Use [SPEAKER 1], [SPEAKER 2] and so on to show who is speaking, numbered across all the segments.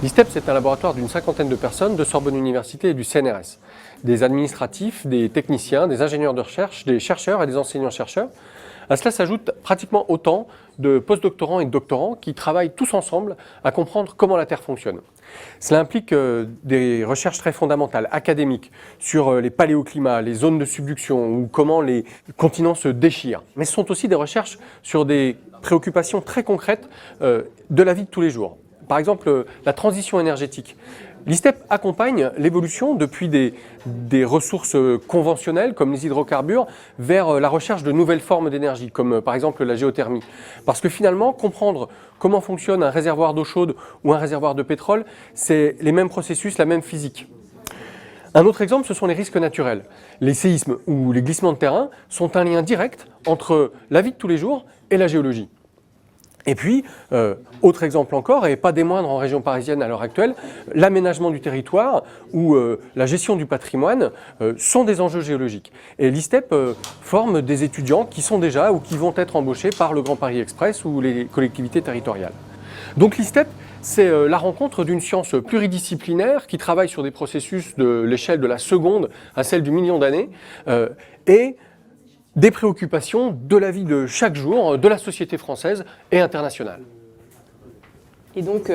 [SPEAKER 1] L'ISTEP, c'est un laboratoire d'une cinquantaine de personnes de Sorbonne Université et du CNRS. Des administratifs, des techniciens, des ingénieurs de recherche, des chercheurs et des enseignants-chercheurs. À cela s'ajoute pratiquement autant de postdoctorants et de doctorants qui travaillent tous ensemble à comprendre comment la Terre fonctionne. Cela implique des recherches très fondamentales, académiques, sur les paléoclimats, les zones de subduction ou comment les continents se déchirent. Mais ce sont aussi des recherches sur des préoccupations très concrètes de la vie de tous les jours. Par exemple, la transition énergétique. L'ISTEP accompagne l'évolution depuis des ressources conventionnelles comme les hydrocarbures vers la recherche de nouvelles formes d'énergie comme par exemple la géothermie. Parce que finalement, comprendre comment fonctionne un réservoir d'eau chaude ou un réservoir de pétrole, c'est les mêmes processus, la même physique. Un autre exemple, ce sont les risques naturels. Les séismes ou les glissements de terrain sont un lien direct entre la vie de tous les jours et la géologie. Et puis, autre exemple encore, et pas des moindres en région parisienne à l'heure actuelle, l'aménagement du territoire ou la gestion du patrimoine sont des enjeux géologiques. Et l'ISTEP forme des étudiants qui sont déjà ou qui vont être embauchés par le Grand Paris Express ou les collectivités territoriales. Donc l'ISTEP, c'est la rencontre d'une science pluridisciplinaire qui travaille sur des processus de l'échelle de la seconde à celle du million d'années et des préoccupations de la vie de chaque jour de la société française et internationale.
[SPEAKER 2] Et donc,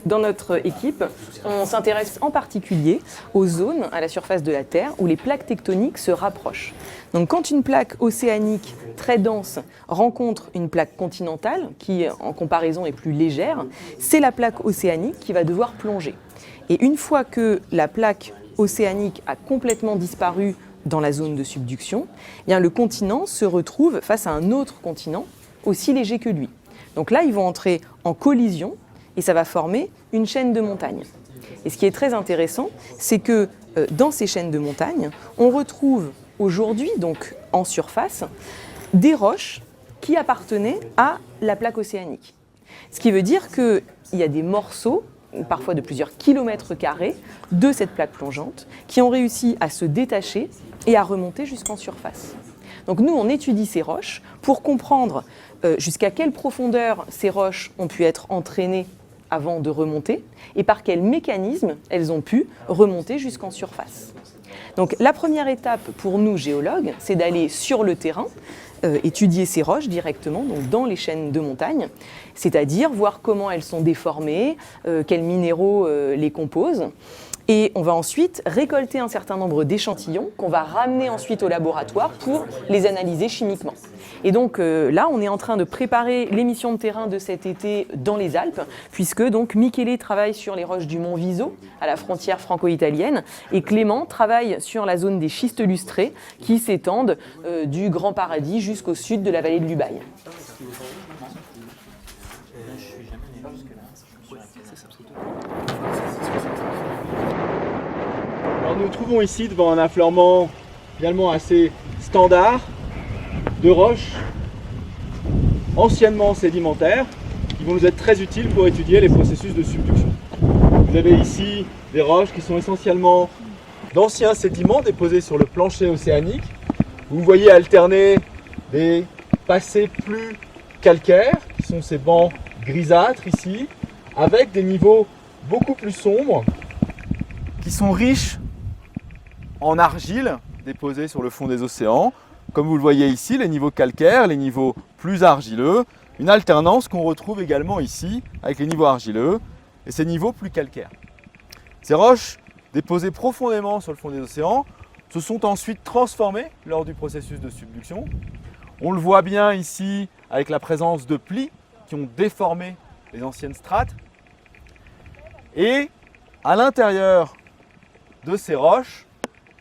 [SPEAKER 2] dans notre équipe, on s'intéresse en particulier aux zones à la surface de la Terre où les plaques tectoniques se rapprochent. Donc, quand une plaque océanique très dense rencontre une plaque continentale, qui en comparaison est plus légère, c'est la plaque océanique qui va devoir plonger. Et une fois que la plaque océanique a complètement disparu dans la zone de subduction, eh bien, le continent se retrouve face à un autre continent aussi léger que lui. Donc là, ils vont entrer en collision et ça va former une chaîne de montagnes. Et ce qui est très intéressant, c'est que dans ces chaînes de montagnes, on retrouve aujourd'hui, donc en surface, des roches qui appartenaient à la plaque océanique. Ce qui veut dire qu'il y a des morceaux, parfois de plusieurs kilomètres carrés, de cette plaque plongeante, qui ont réussi à se détacher et à remonter jusqu'en surface. Donc nous, on étudie ces roches pour comprendre jusqu'à quelle profondeur ces roches ont pu être entraînées avant de remonter et par quel mécanisme elles ont pu remonter jusqu'en surface. Donc la première étape pour nous, géologues, c'est d'aller sur le terrain, étudier ces roches directement, donc dans les chaînes de montagnes, c'est-à-dire voir comment elles sont déformées, quels minéraux les composent. Et on va ensuite récolter un certain nombre d'échantillons qu'on va ramener ensuite au laboratoire pour les analyser chimiquement. Et donc là, on est en train de préparer les missions de terrain de cet été dans les Alpes, puisque donc Michele travaille sur les roches du mont Viso, à la frontière franco-italienne, et Clément travaille sur la zone des schistes lustrés qui s'étendent du Grand Paradis jusqu'au sud de la vallée de l'Ubaye.
[SPEAKER 3] Alors nous nous trouvons ici devant un affleurement finalement assez standard de roches anciennement sédimentaires qui vont nous être très utiles pour étudier les processus de subduction. Vous avez ici des roches qui sont essentiellement d'anciens sédiments déposés sur le plancher océanique. Vous voyez alterner des passés plus calcaires, qui sont ces bancs grisâtres ici, avec des niveaux beaucoup plus sombres, qui sont riches en argile déposée sur le fond des océans. Comme vous le voyez ici, les niveaux calcaires, les niveaux plus argileux, une alternance qu'on retrouve également ici avec les niveaux argileux et ces niveaux plus calcaires. Ces roches déposées profondément sur le fond des océans se sont ensuite transformées lors du processus de subduction. On le voit bien ici avec la présence de plis qui ont déformé les anciennes strates. Et à l'intérieur de ces roches,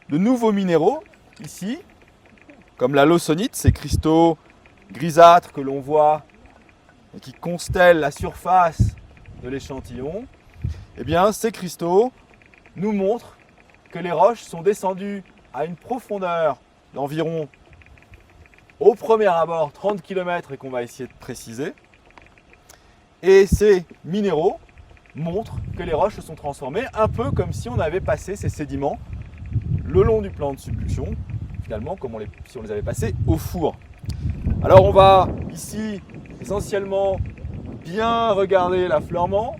[SPEAKER 3] de nouveaux minéraux, ici, comme la lawsonite, ces cristaux grisâtres que l'on voit et qui constellent la surface de l'échantillon, eh bien, ces cristaux nous montrent que les roches sont descendues à une profondeur d'environ, au premier abord, 30 km et qu'on va essayer de préciser. Et ces minéraux montrent que les roches se sont transformées un peu comme si on avait passé ces sédiments le long du plan de subduction, finalement comme si on les avait passés au four. Alors on va ici essentiellement bien regarder l'affleurement,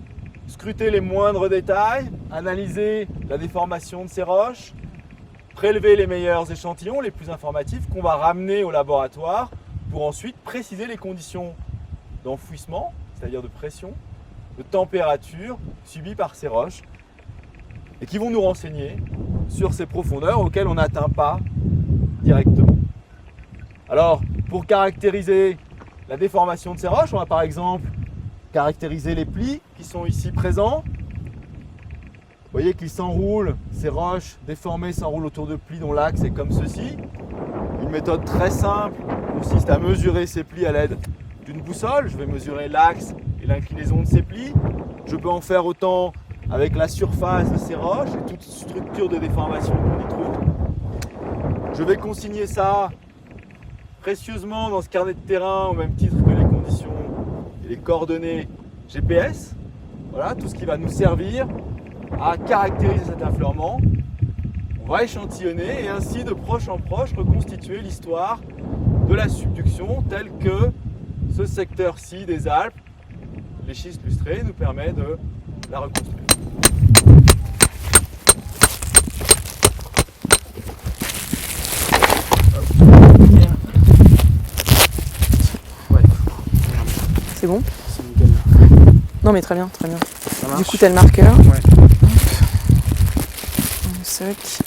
[SPEAKER 3] scruter les moindres détails, analyser la déformation de ces roches, prélever les meilleurs échantillons, les plus informatifs, qu'on va ramener au laboratoire pour ensuite préciser les conditions d'enfouissement, c'est-à-dire de pression, de température subies par ces roches et qui vont nous renseigner sur ces profondeurs auxquelles on n'atteint pas directement. Alors, pour caractériser la déformation de ces roches, on va par exemple caractériser les plis qui sont ici présents. Vous voyez qu'ils s'enroulent, ces roches déformées s'enroulent autour de plis dont l'axe est comme ceci. Une méthode très simple consiste à mesurer ces plis à l'aide d'une boussole. Je vais mesurer l'axe et l'inclinaison de ces plis. Je peux en faire autant avec la surface de ces roches et toute structure de déformation qu'on y trouve. Je vais consigner ça précieusement dans ce carnet de terrain au même titre que les conditions et les coordonnées GPS. Voilà, tout ce qui va nous servir à caractériser cet affleurement. On va échantillonner et ainsi de proche en proche reconstituer l'histoire de la subduction telle que ce secteur-ci des Alpes, les schistes lustrés, nous permet de la reconstruire.
[SPEAKER 2] C'est bon?
[SPEAKER 4] C'est nickel.
[SPEAKER 2] Non mais très bien, très bien.
[SPEAKER 4] Ça marche.
[SPEAKER 2] Du coup, tu as le marqueur.
[SPEAKER 4] Ouais.
[SPEAKER 2] Un sec.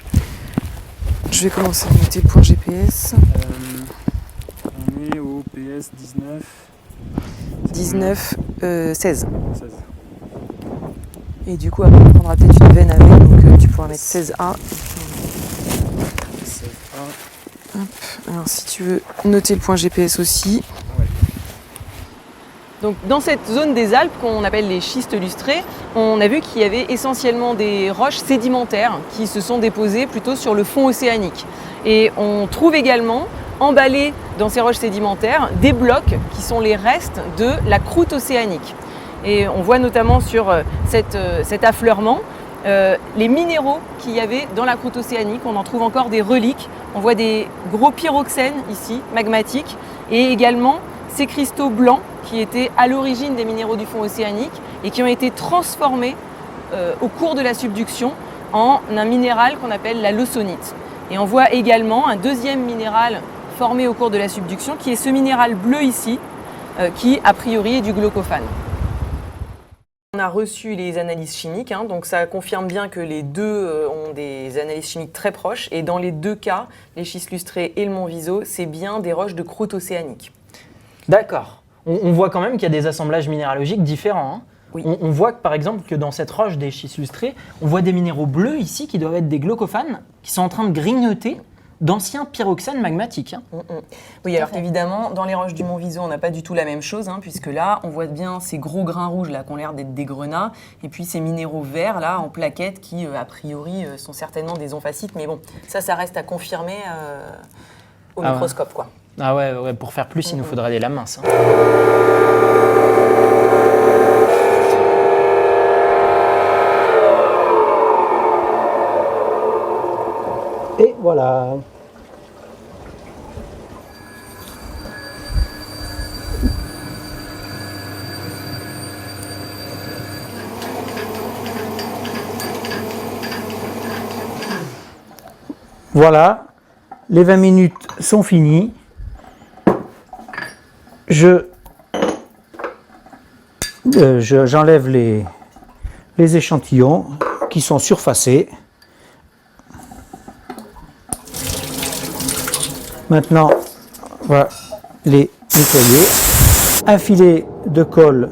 [SPEAKER 2] Je vais commencer à noter le point GPS.
[SPEAKER 4] On est au PS 19.
[SPEAKER 2] 19, 16.
[SPEAKER 4] 16.
[SPEAKER 2] Et du coup, après, on prendra peut-être une veine avec, donc tu pourras mettre 16A.
[SPEAKER 4] 16A.
[SPEAKER 2] Alors, si tu veux noter le point GPS aussi.
[SPEAKER 4] Ouais.
[SPEAKER 2] Donc, dans cette zone des Alpes qu'on appelle les schistes lustrés, on a vu qu'il y avait essentiellement des roches sédimentaires qui se sont déposées plutôt sur le fond océanique. Et on trouve également, emballés dans ces roches sédimentaires, des blocs qui sont les restes de la croûte océanique. Et on voit notamment sur cet affleurement les minéraux qu'il y avait dans la croûte océanique. On en trouve encore des reliques. On voit des gros pyroxènes ici, magmatiques, et également ces cristaux blancs qui étaient à l'origine des minéraux du fond océanique et qui ont été transformés au cours de la subduction en un minéral qu'on appelle la lawsonite. Et on voit également un deuxième minéral formé au cours de la subduction qui est ce minéral bleu ici, qui a priori est du glaucophane. On a reçu les analyses chimiques, donc ça confirme bien que les deux ont des analyses chimiques très proches. Et dans les deux cas, les schistes lustrés et le Mont Viso, c'est bien des roches de croûte océanique.
[SPEAKER 5] D'accord. On voit quand même qu'il y a des assemblages minéralogiques différents. Hein.
[SPEAKER 2] Oui.
[SPEAKER 5] On voit que par exemple que dans cette roche des schistes lustrés, on voit des minéraux bleus ici qui doivent être des glaucophanes qui sont en train de grignoter d'anciens pyroxènes magmatiques. Hein.
[SPEAKER 2] Oui, alors évidemment, dans les roches du Mont Viso, on n'a pas du tout la même chose, puisque là, on voit bien ces gros grains rouges là, qui ont l'air d'être des grenats, et puis ces minéraux verts là, en plaquettes qui, a priori, sont certainement des omphacites. Mais bon, ça reste à confirmer au microscope, quoi.
[SPEAKER 5] Ah ouais, pour faire plus, il nous faudrait des lames minces. Hein.
[SPEAKER 6] Et voilà. Voilà, les 20 minutes sont finies. J'enlève les échantillons qui sont surfacés. Maintenant, on va les nettoyer. Un filet de colle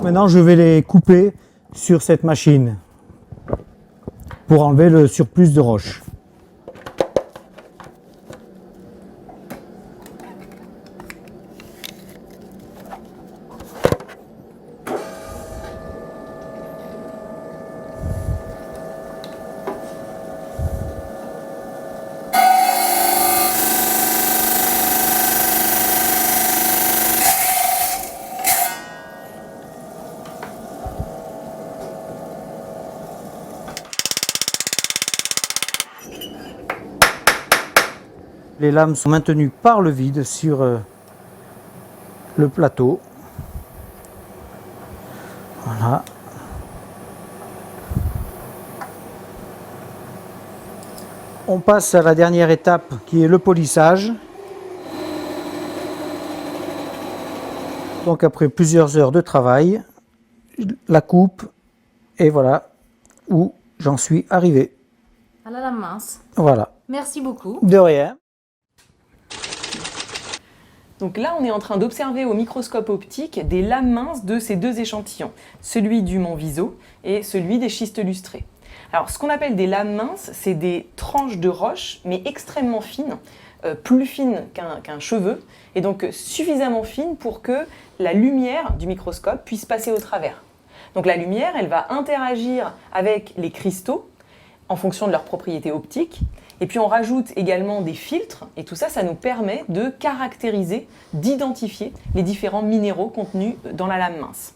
[SPEAKER 6] Maintenant, je vais les couper sur cette machine pour enlever le surplus de roche. Les lames sont maintenues par le vide sur le plateau. Voilà. On passe à la dernière étape qui est le polissage. Donc après plusieurs heures de travail, la coupe et voilà où j'en suis arrivé.
[SPEAKER 7] À la lame mince.
[SPEAKER 6] Voilà.
[SPEAKER 7] Merci beaucoup.
[SPEAKER 6] De rien.
[SPEAKER 2] Donc là, on est en train d'observer au microscope optique des lames minces de ces deux échantillons, celui du Mont Viso et celui des schistes lustrés. Alors, ce qu'on appelle des lames minces, c'est des tranches de roche, mais extrêmement fines, plus fines qu'un cheveu, et donc suffisamment fines pour que la lumière du microscope puisse passer au travers. Donc la lumière, elle va interagir avec les cristaux en fonction de leurs propriétés optiques, et puis on rajoute également des filtres, et tout ça, ça nous permet de caractériser, d'identifier les différents minéraux contenus dans la lame mince.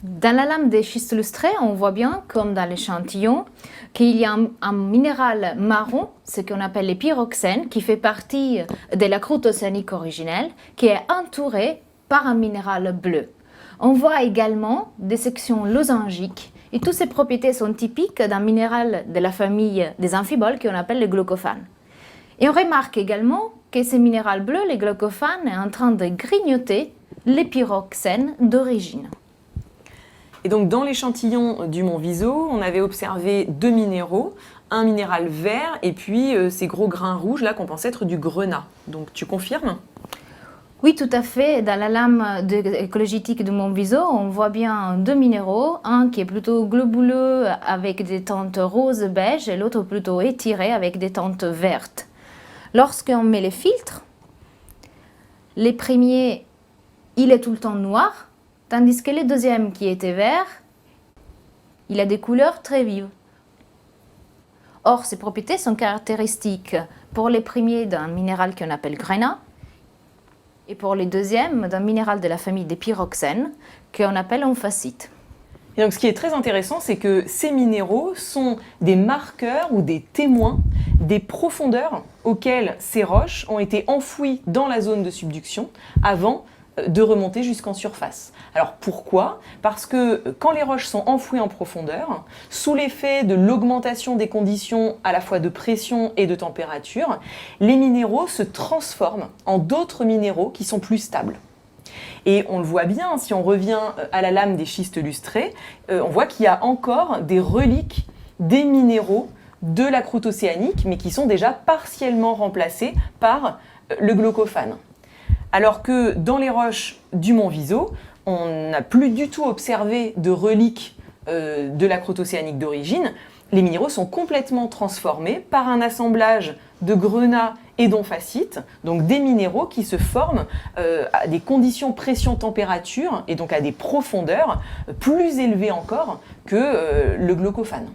[SPEAKER 7] Dans la lame des schistes lustrés, on voit bien, comme dans l'échantillon, qu'il y a un minéral marron, ce qu'on appelle les pyroxènes, qui fait partie de la croûte océanique originelle, qui est entouré par un minéral bleu. On voit également des sections losangiques, et toutes ces propriétés sont typiques d'un minéral de la famille des amphiboles qu'on appelle le glaucophane. Et on remarque également que ce minéral bleu, le glaucophane, est en train de grignoter les pyroxènes d'origine.
[SPEAKER 2] Et donc dans l'échantillon du Mont Viso, on avait observé deux minéraux, un minéral vert et puis ces gros grains rouges là qu'on pense être du grenat. Donc tu confirmes ?
[SPEAKER 7] Oui, tout à fait. Dans la lame écologique du Mont Viso, on voit bien deux minéraux, un qui est plutôt globuleux avec des teintes rose-beige et l'autre plutôt étiré avec des teintes vertes. Lorsqu'on met les filtres, les premiers, il est tout le temps noir, tandis que le deuxième qui était vert, il a des couleurs très vives. Or, ces propriétés sont caractéristiques pour les premiers d'un minéral qu'on appelle grenat et pour les deuxièmes d'un minéral de la famille des pyroxènes qu'on appelle amphacite.
[SPEAKER 2] Et donc ce qui est très intéressant, c'est que ces minéraux sont des marqueurs ou des témoins des profondeurs auxquelles ces roches ont été enfouies dans la zone de subduction avant de remonter jusqu'en surface. Alors pourquoi ? Parce que quand les roches sont enfouies en profondeur, sous l'effet de l'augmentation des conditions à la fois de pression et de température, les minéraux se transforment en d'autres minéraux qui sont plus stables. Et on le voit bien, si on revient à la lame des schistes lustrés, on voit qu'il y a encore des reliques des minéraux de la croûte océanique, mais qui sont déjà partiellement remplacés par le glaucophane. Alors que dans les roches du Mont Viso, on n'a plus du tout observé de reliques de la croûte océanique d'origine. Les minéraux sont complètement transformés par un assemblage de grenat et d'amphacite, donc des minéraux qui se forment à des conditions pression-température et donc à des profondeurs plus élevées encore que le glaucophane.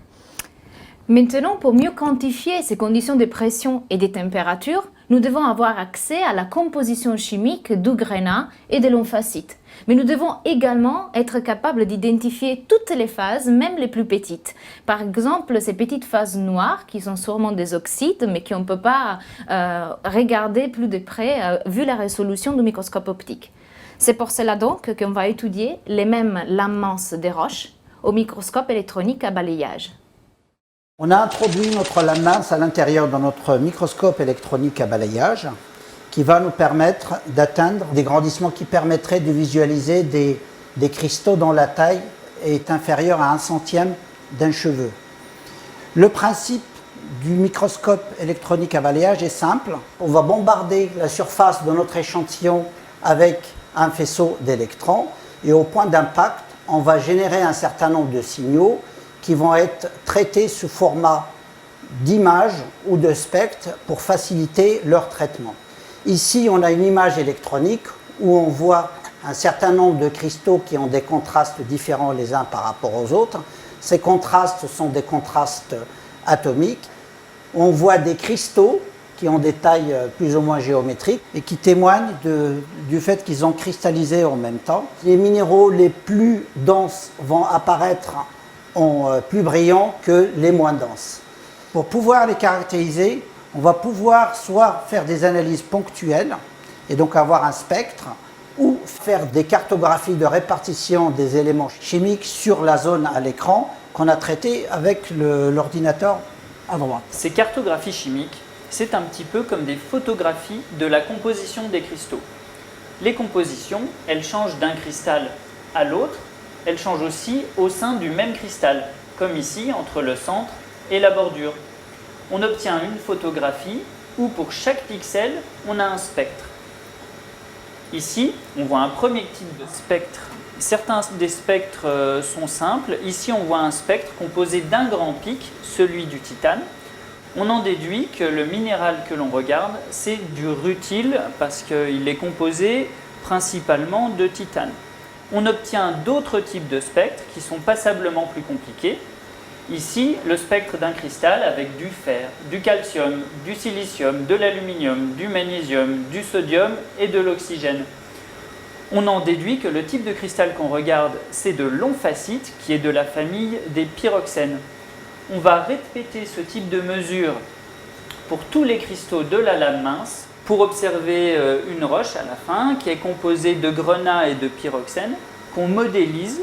[SPEAKER 7] Maintenant, pour mieux quantifier ces conditions de pression et de température, nous devons avoir accès à la composition chimique du grenat et de l'amphacite. Mais nous devons également être capables d'identifier toutes les phases, même les plus petites. Par exemple, ces petites phases noires qui sont sûrement des oxydes, mais qu'on ne peut pas regarder plus de près vu la résolution du microscope optique. C'est pour cela donc qu'on va étudier les mêmes lames minces des roches au microscope électronique à balayage.
[SPEAKER 8] On a introduit notre lame mince à l'intérieur de notre microscope électronique à balayage qui va nous permettre d'atteindre des grandissements qui permettraient de visualiser des cristaux dont la taille est inférieure à 1/100 d'un cheveu. Le principe du microscope électronique à balayage est simple. On va bombarder la surface de notre échantillon avec un faisceau d'électrons et au point d'impact, on va générer un certain nombre de signaux qui vont être traités sous format d'image ou de spectre pour faciliter leur traitement. Ici, on a une image électronique où on voit un certain nombre de cristaux qui ont des contrastes différents les uns par rapport aux autres. Ces contrastes sont des contrastes atomiques. On voit des cristaux qui ont des tailles plus ou moins géométriques et qui témoignent du fait qu'ils ont cristallisé en même temps. Les minéraux les plus denses vont apparaître en plus brillants que les moins denses. Pour pouvoir les caractériser, on va pouvoir soit faire des analyses ponctuelles et donc avoir un spectre, ou faire des cartographies de répartition des éléments chimiques sur la zone à l'écran qu'on a traité avec l'ordinateur à droite.
[SPEAKER 9] Ces cartographies chimiques, c'est un petit peu comme des photographies de la composition des cristaux. Les compositions, elles changent d'un cristal à l'autre, elles changent aussi au sein du même cristal, comme ici entre le centre et la bordure. On obtient une photographie où pour chaque pixel, on a un spectre. Ici, on voit un premier type de spectre. Certains des spectres sont simples. Ici, on voit un spectre composé d'un grand pic, celui du titane. On en déduit que le minéral que l'on regarde, c'est du rutile parce qu'il est composé principalement de titane. On obtient d'autres types de spectres qui sont passablement plus compliqués. Ici, le spectre d'un cristal avec du fer, du calcium, du silicium, de l'aluminium, du magnésium, du sodium et de l'oxygène. On en déduit que le type de cristal qu'on regarde, c'est de l'omphacite, qui est de la famille des pyroxènes. On va répéter ce type de mesure pour tous les cristaux de la lame mince pour observer une roche à la fin qui est composée de grenat et de pyroxène qu'on modélise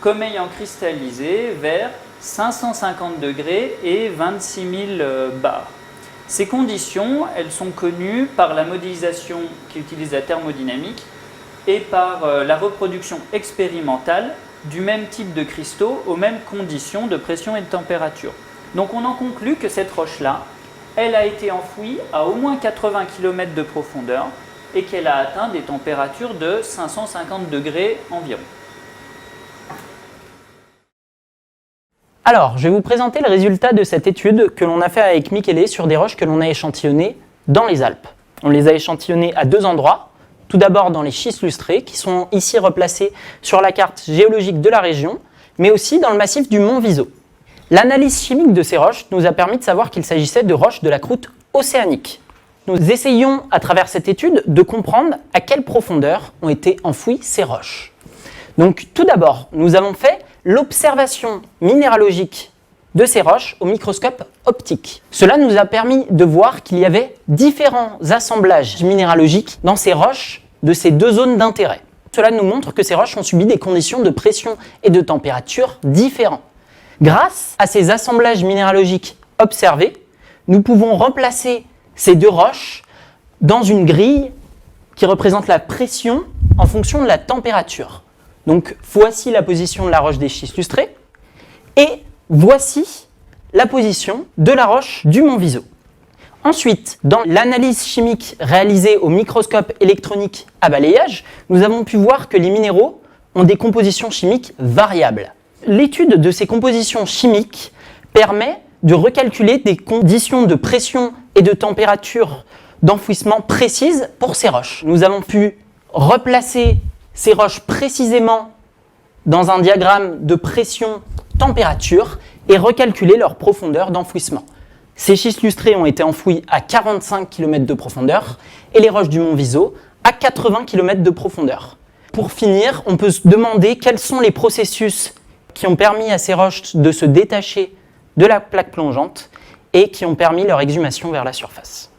[SPEAKER 9] comme ayant cristallisé vers 550 degrés et 26 000 bars. Ces conditions, elles sont connues par la modélisation qui utilise la thermodynamique et par la reproduction expérimentale du même type de cristaux aux mêmes conditions de pression et de température. Donc on en conclut que cette roche-là, elle a été enfouie à au moins 80 km de profondeur et qu'elle a atteint des températures de 550 degrés environ.
[SPEAKER 5] Alors, je vais vous présenter le résultat de cette étude que l'on a fait avec Michele sur des roches que l'on a échantillonnées dans les Alpes. On les a échantillonnées à deux endroits. Tout d'abord dans les schistes lustrés, qui sont ici replacés sur la carte géologique de la région, mais aussi dans le massif du mont Viso. L'analyse chimique de ces roches nous a permis de savoir qu'il s'agissait de roches de la croûte océanique. Nous essayons, à travers cette étude, de comprendre à quelle profondeur ont été enfouies ces roches. Donc, tout d'abord, nous avons fait l'observation minéralogique de ces roches au microscope optique. Cela nous a permis de voir qu'il y avait différents assemblages minéralogiques dans ces roches de ces deux zones d'intérêt. Cela nous montre que ces roches ont subi des conditions de pression et de température différentes. Grâce à ces assemblages minéralogiques observés, nous pouvons remplacer ces deux roches dans une grille qui représente la pression en fonction de la température. Donc voici la position de la roche des schistes lustrés et voici la position de la roche du mont Viso. Ensuite, dans l'analyse chimique réalisée au microscope électronique à balayage, nous avons pu voir que les minéraux ont des compositions chimiques variables. L'étude de ces compositions chimiques permet de recalculer des conditions de pression et de température d'enfouissement précises pour ces roches. Nous avons pu replacer ces roches précisément dans un diagramme de pression-température et recalculer leur profondeur d'enfouissement. Ces schistes lustrés ont été enfouis à 45 km de profondeur et les roches du mont Viso à 80 km de profondeur. Pour finir, on peut se demander quels sont les processus qui ont permis à ces roches de se détacher de la plaque plongeante et qui ont permis leur exhumation vers la surface.